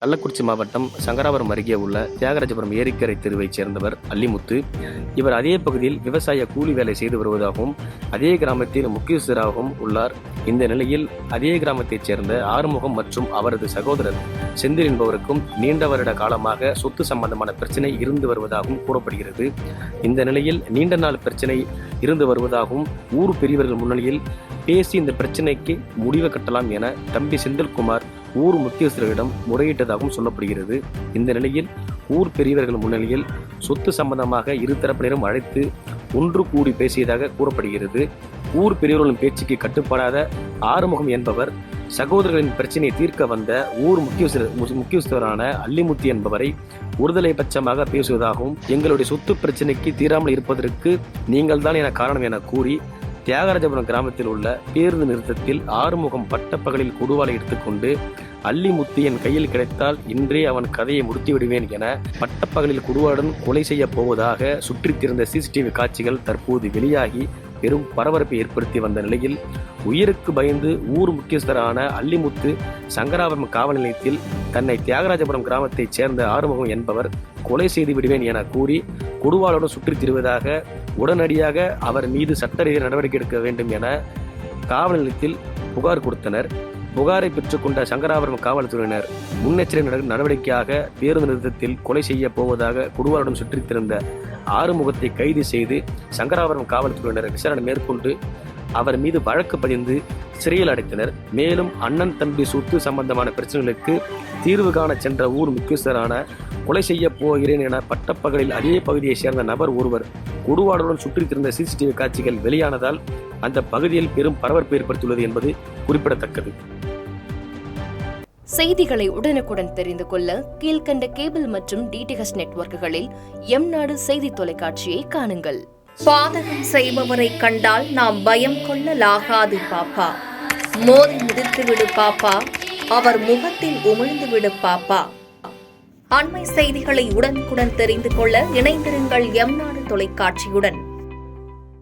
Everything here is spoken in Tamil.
கள்ளக்குறிச்சி மாவட்டம் சங்கராபுரம் அருகே உள்ள தியாகராஜபுரம் ஏரிக்கரை தெருவைச் சேர்ந்தவர் அல்லிமுத்து. இவர் அதே பகுதியில் விவசாய கூலி வேலை செய்து வருவதாகவும் அதே கிராமத்தில் முக்கியஸ்தராகவும் உள்ளார். இந்த நிலையில் அதே கிராமத்தைச் சேர்ந்த ஆறுமுகம் மற்றும் அவரது சகோதரர் செந்தில் என்பவருக்கும் நீண்ட வருட காலமாக சொத்து சம்பந்தமான பிரச்சனை இருந்து வருவதாகவும் கூறப்படுகிறது. இந்த நிலையில் நீண்ட நாள் பிரச்சனை இருந்து வருவதாகவும் ஊர் பெரியவர்கள் முன்னிலையில் பேசி இந்த பிரச்சனைக்கு முடிவு கட்டலாம் என தம்பி செந்தில்குமார் ஊர் முக்கியஸ்தரிடம் முறையிட்டதாகவும் சொல்லப்படுகிறது. இந்த நிலையில் ஊர் பெரியவர்கள் முன்னிலையில் சொத்து சம்பந்தமாக இருதரப்பினரும் அழைத்து ஒன்று கூடி பேசியதாக கூறப்படுகிறது. ஊர் பெரியவர்களின் பேச்சுக்கு கட்டுப்படாத ஆறுமுகம் என்பவர் சகோதரர்களின் பிரச்சனையை தீர்க்க வந்த ஊர் முக்கியஸ்தரான அல்லிமுத்து என்பவரை ஒருதலை பட்சமாக பேசுவதாகவும் எங்களுடைய சொத்து பிரச்சனைக்கு தீராமல் இருப்பதற்கு நீங்கள் தான் என காரணம் என கூறி தியாகராஜபுரம் கிராமத்தில் உள்ள பேருந்து நிறுத்தத்தில் ஆறுமுகம் பட்டப்பகலில் கொடுவாளை எடுத்துக்கொண்டு அல்லிமுத்து என் கையில் கிடைத்தால் இன்றே அவன் கதையை முடித்து விடுவேன் என பட்டப்பகலில் கொடுவாளுடன் கொலை செய்ய போவதாக சுற்றித் திரிந்த சிசிடிவி காட்சிகள் தற்போது வெளியாகி பெரும் பரபரப்பை ஏற்படுத்தி வந்த நிலையில் உயிருக்கு பயந்து ஊர் முக்கியஸ்தரான அல்லிமுத்து சங்கராபுரம் காவல் நிலையத்தில் தன்னை தியாகராஜபுரம் கிராமத்தைச் சேர்ந்த ஆறுமுகம் என்பவர் கொலை செய்து விடுவேன் என கூறி கொடுவாளுடன் சுற்றித் திரிவதாக உடனடியாக அவர் மீது சட்ட ரீதியாக நடவடிக்கை எடுக்க வேண்டும் என காவல் நிலையத்தில் புகார் கொடுத்தனர். புகாரை பெற்றுக்கொண்ட சங்கராபுரம் காவல்துறையினர் முன்னெச்சரிக்கை நடவடிக்கையாக பேருந்து நிறுத்தத்தில் கொலை செய்ய போவதாக கொடுவாளுடன் சுற்றித் திரிந்த ஆறுமுகத்தை கைது செய்து சங்கராபுரம் காவல்துறையினர் விசாரணை மேற்கொண்டு அவர் மீது வழக்கு பதிந்து சிறையில் அடைத்தனர். மேலும் அண்ணன் தம்பி சொத்து சம்பந்தமான பிரச்சனைகளுக்கு தீர்வு காண சென்ற ஊர் முக்கியஸ்தரான கொலை செய்ய போகிறேன் என பட்டப்பகலில் அதே பகுதியைச் சேர்ந்த நபர் ஒருவர் கொடுவாளுடன் சுற்றித் திரிந்த சிசிடிவி காட்சிகள் வெளியானதால் அந்த பகுதியில் பெரும் பரபரப்பு ஏற்படுத்தியுள்ளது என்பது குறிப்பிடத்தக்கது. செய்திகளை உடனுக்குடன் தெரிந்து கொள்ள கீழ்கண்ட கேபிள் மற்றும் டிடிஹெச் நெட்வொர்க்குகளில் எம்நாடு செய்தி தொலைக்காட்சியை காணுங்கள். பாதகம் செய்பவரை கண்டால் நாம் பயம் கொள்ளலாகாது பாப்பா. மோதி மிதித்துவிடு பாப்பா, அவர் முகத்தில் உமிழ்ந்துவிடு பாப்பா. அண்மை செய்திகளை உடனுக்குடன் தெரிந்து கொள்ள இணைந்திருங்கள் எம்நாடு தொலைக்காட்சியுடன்.